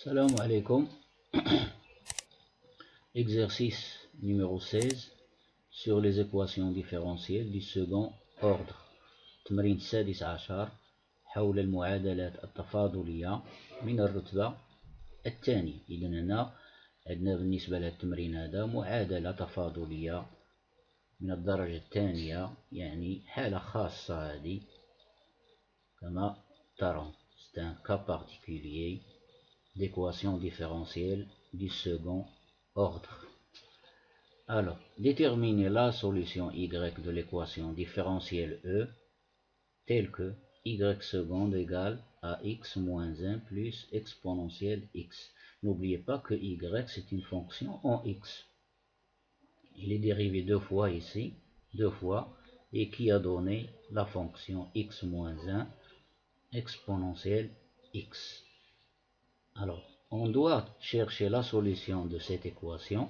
Salam alaikum. Exercice numéro 16 sur les équations différentielles du second ordre. تمرين السادس عشر حول المعادلات التفاضلية من الرتبة الثانية. إذا هنا عندنا بالنسبة للتمرين هذا معادلة تفاضلية من الدرجة الثانية، يعني حالة خاصة هذه كما ترون. C'est un cas particulier d'équation différentielle du second ordre. Alors, déterminer la solution y de l'équation différentielle E telle que y seconde égale à x moins 1 plus exponentielle x. N'oubliez pas que y c'est une fonction en x. Il est dérivé deux fois ici, deux fois, et qui a donné la fonction x moins 1 exponentielle x. Alors, on doit chercher la solution de cette équation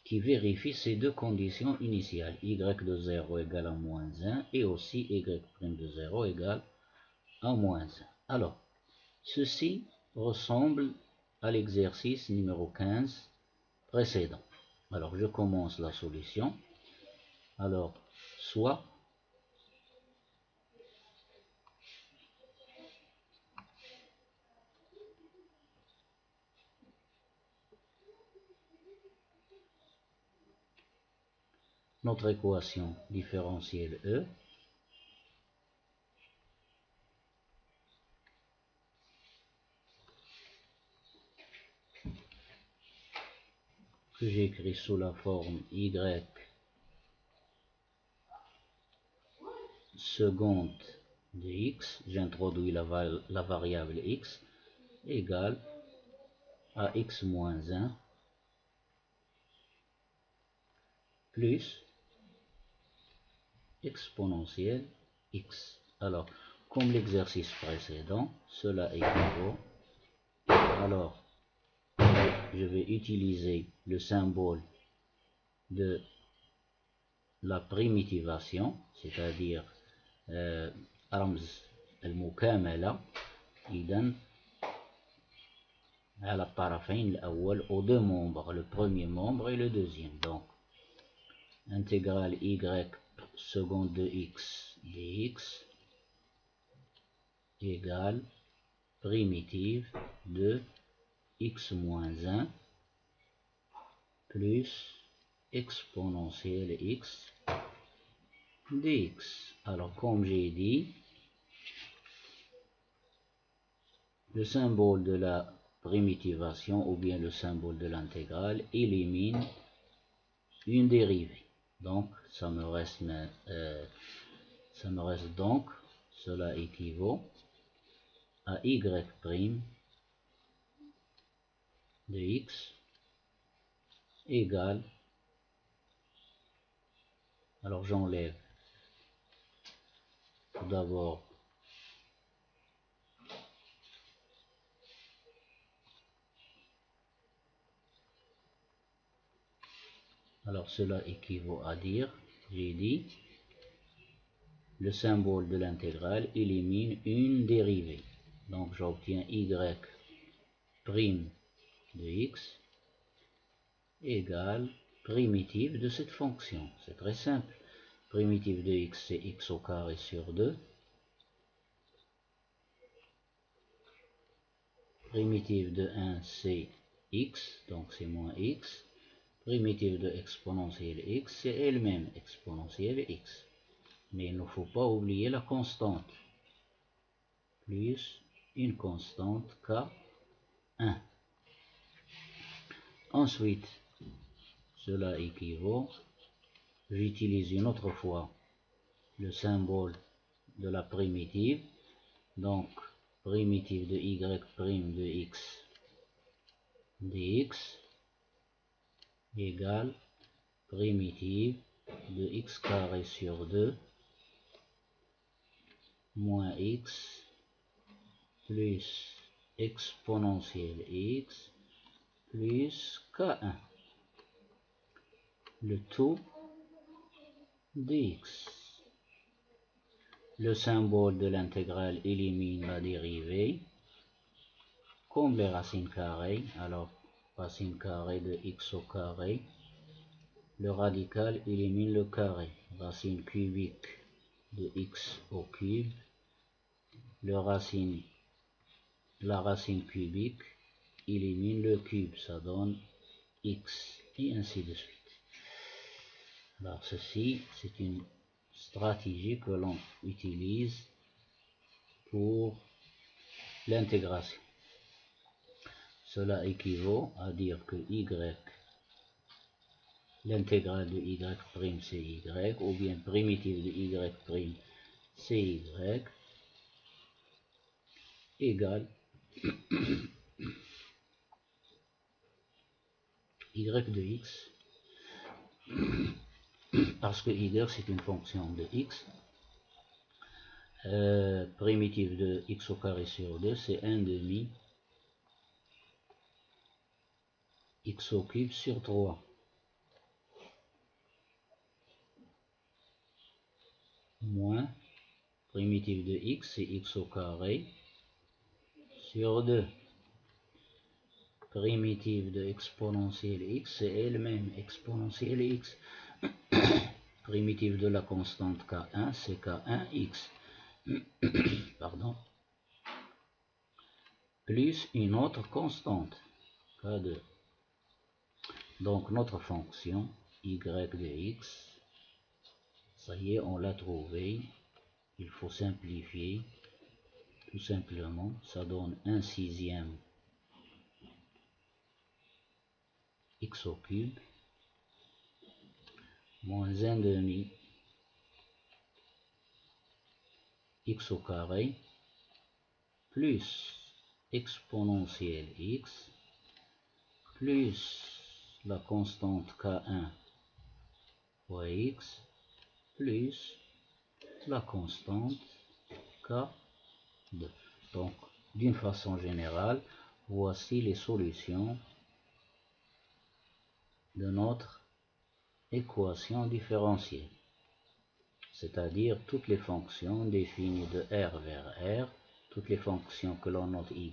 qui vérifie ces deux conditions initiales, y de 0 égale à moins 1 et aussi y' de 0 égale à moins 1. Alors, ceci ressemble à l'exercice numéro 15 précédent. Alors, je commence la solution. Alors, soit notre équation différentielle E que j'écris sous la forme y seconde de x, j'introduis la variable x, égale à x moins 1 plus exponentielle x. Alors, comme l'exercice précédent, cela équivaut. Alors, je vais utiliser le symbole de la primitivation, c'est-à-dire رمز المكاملة. إذن على الطرفين الأول aux deux membres, le premier membre et le deuxième. Donc, intégrale y seconde de x dx égale primitive de x moins 1 plus exponentielle x dx. Alors, comme j'ai dit, le symbole de la primitivation ou bien le symbole de l'intégrale élimine une dérivée. Donc, ça me reste donc, cela équivaut à y' de x égale, alors j'enlève tout d'abord alors cela équivaut à dire, j'ai dit, le symbole de l'intégrale élimine une dérivée. Donc j'obtiens y' de x égale primitive de cette fonction. C'est très simple. Primitive de x, c'est x au carré sur 2. Primitive de 1, c'est x, donc c'est moins x. Primitive de exponentielle x, c'est elle-même exponentielle x. Mais il ne faut pas oublier la constante. Plus une constante k1. Ensuite, cela équivaut, j'utilise une autre fois le symbole de la primitive. Donc, primitive de y' de x dx égale primitive de x carré sur 2 moins x plus exponentielle x plus k1. Le tout dx. Le symbole de l'intégrale élimine la dérivée. comme les racines carrées. Alors, racine carrée de x au carré, le radical élimine le carré. Racine cubique de x au cube, la racine cubique élimine le cube, ça donne x, et ainsi de suite. Alors ceci, c'est une stratégie que l'on utilise pour l'intégration. Cela équivaut à dire que y, l'intégrale de y prime c'est y, ou bien primitive de y prime c'est y, égale y de x, parce que y c'est une fonction de x, primitive de x au carré sur 2 c'est 1 demi x au cube sur 3, moins primitive de x c'est x au carré sur 2. Primitive de exponentielle x c'est elle-même exponentielle x. Primitive de la constante k1 c'est k1x. Pardon. Plus une autre constante k2. Donc notre fonction y de x, ça y est, on l'a trouvé. Il faut simplifier tout simplement. Ça donne 1/6 x au cube moins 1 demi x au carré plus exponentielle x plus la constante k1 fois x plus la constante k2. Donc, d'une façon générale, voici les solutions de notre équation différentielle, c'est-à-dire toutes les fonctions définies de R vers R, toutes les fonctions que l'on note y,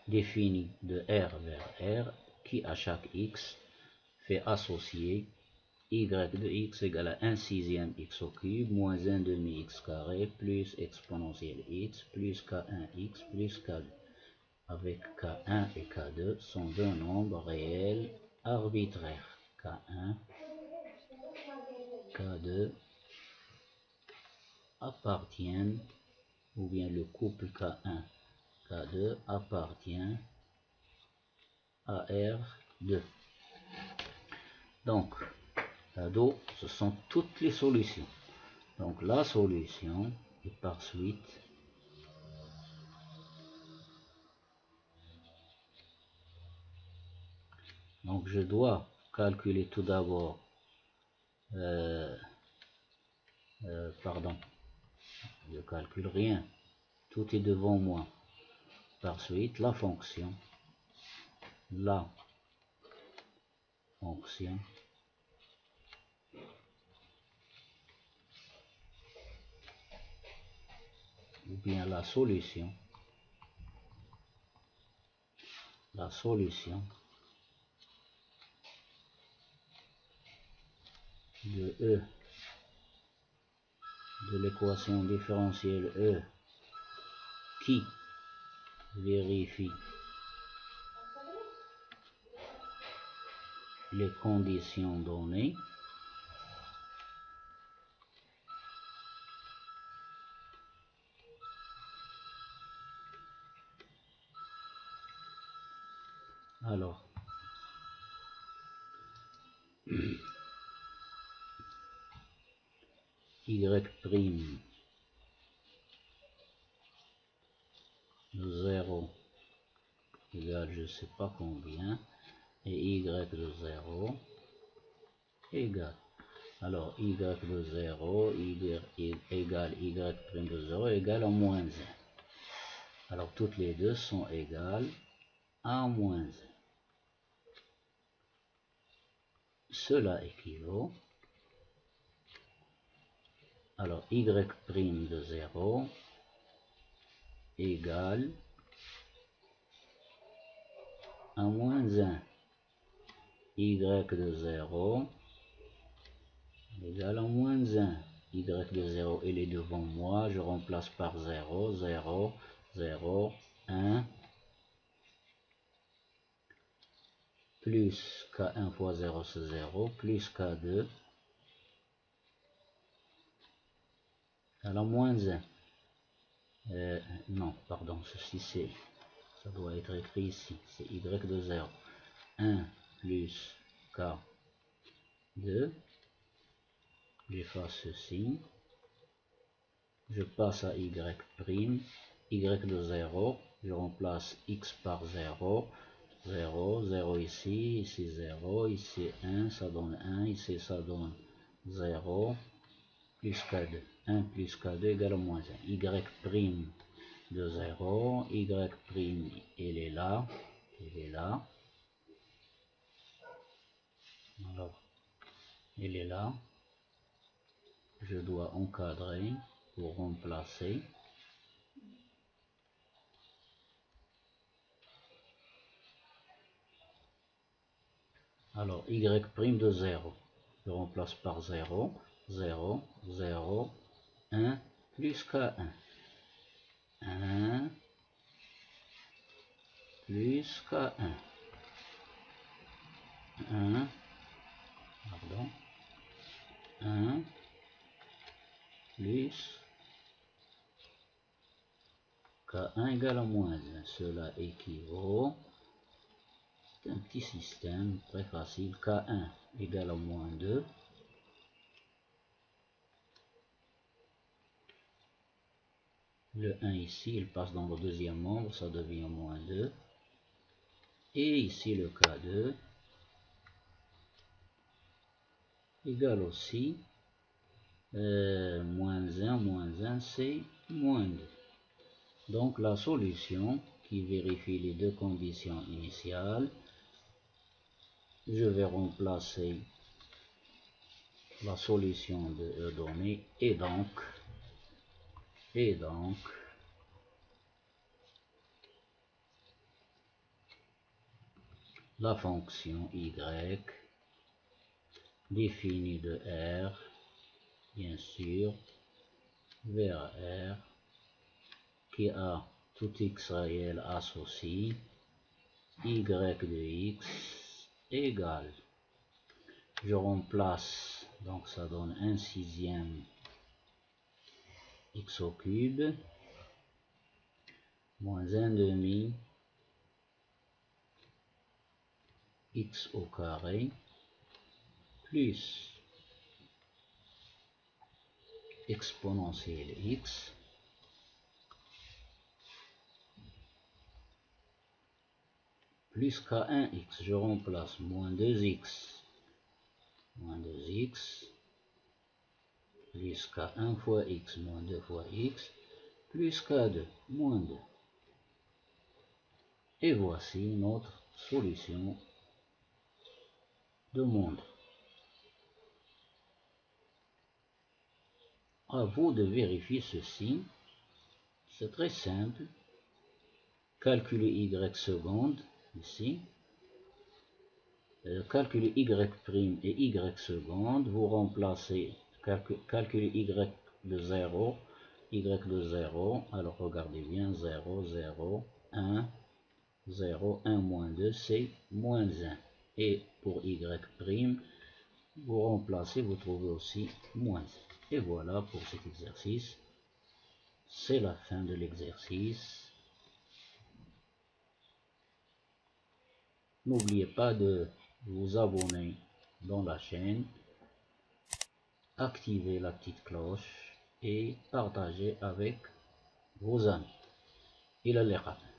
définies de R vers R, qui à chaque x fait associer y de x égale à 1/6 x au cube moins 1 demi x carré plus exponentielle x plus k1x plus k2, avec k1 et k2 sont deux nombres réels arbitraires. K1, K2 appartiennent, ou bien le couple K1, K2 appartient à R2. Donc, là-dedans, ce sont toutes les solutions. Donc la solution est par suite donc je dois calculer tout d'abord pardon, je calcule rien, tout est devant moi. Par suite la fonction ou bien la solution de E de l'équation différentielle E qui vérifie les conditions données alors y prime de 0 égale je sais pas combien et y de 0 égale, alors y de 0 égale y prime de 0 égale à moins 1. Alors toutes les deux sont égales à moins 1. Cela équivaut, alors y prime de 0 égale à moins 1, y de 0 égale à moins 1. Y de 0, il est devant moi, je remplace par 0, 0, 0, 1, plus K1 fois 0, c'est 0, plus K2, à la moins 1. Non, pardon, ceci c'est, ça doit être écrit ici, c'est Y de 0. 1 plus K2, j'efface ceci, je passe à Y prime, Y de 0, je remplace X par 0, 0, 0 ici, ici 0, ici 1, ça donne 1, ici ça donne 0, plus K2, 1 plus K2 égale à moins 1, Y prime de 0, Y prime, il est là, alors, il est là, je dois encadrer pour remplacer, alors, Y prime de 0, je remplace par 0, 0, 0, 1, plus K1, 1, plus K1, 1, pardon, 1, plus K1 égale à moins 1. Cela équivaut, c'est un petit système très facile, K1 égale à moins 2. Le 1 ici, il passe dans le deuxième membre, ça devient moins 2. Et ici le K2 égale aussi moins 1, c'est moins 2. Donc la solution qui vérifie les deux conditions initiales, je vais remplacer la solution de E donnée et donc la fonction y définie de R, bien sûr, vers R, qui a tout x réel associé, y de x égale, je remplace, donc ça donne 1/6 x au cube, moins 1/2 x au carré, plus exponentielle x, plus K1x, je remplace moins 2x, plus K1 fois x, moins 2 fois x, plus K2, moins 2. Et voici notre solution de montre. À vous de vérifier ceci, c'est très simple. Calculez y seconde, ici. Calculez y prime et y seconde, vous remplacez, calculez y de 0, alors regardez bien, 0, 0, 1, 0, 1 moins 2, c'est moins 1. Et pour y prime, vous remplacez, vous trouvez aussi moins 1. Et voilà pour cet exercice. C'est la fin de l'exercice. N'oubliez pas de vous abonner dans la chaîne, activer la petite cloche et partager avec vos amis. إلى اللقاء.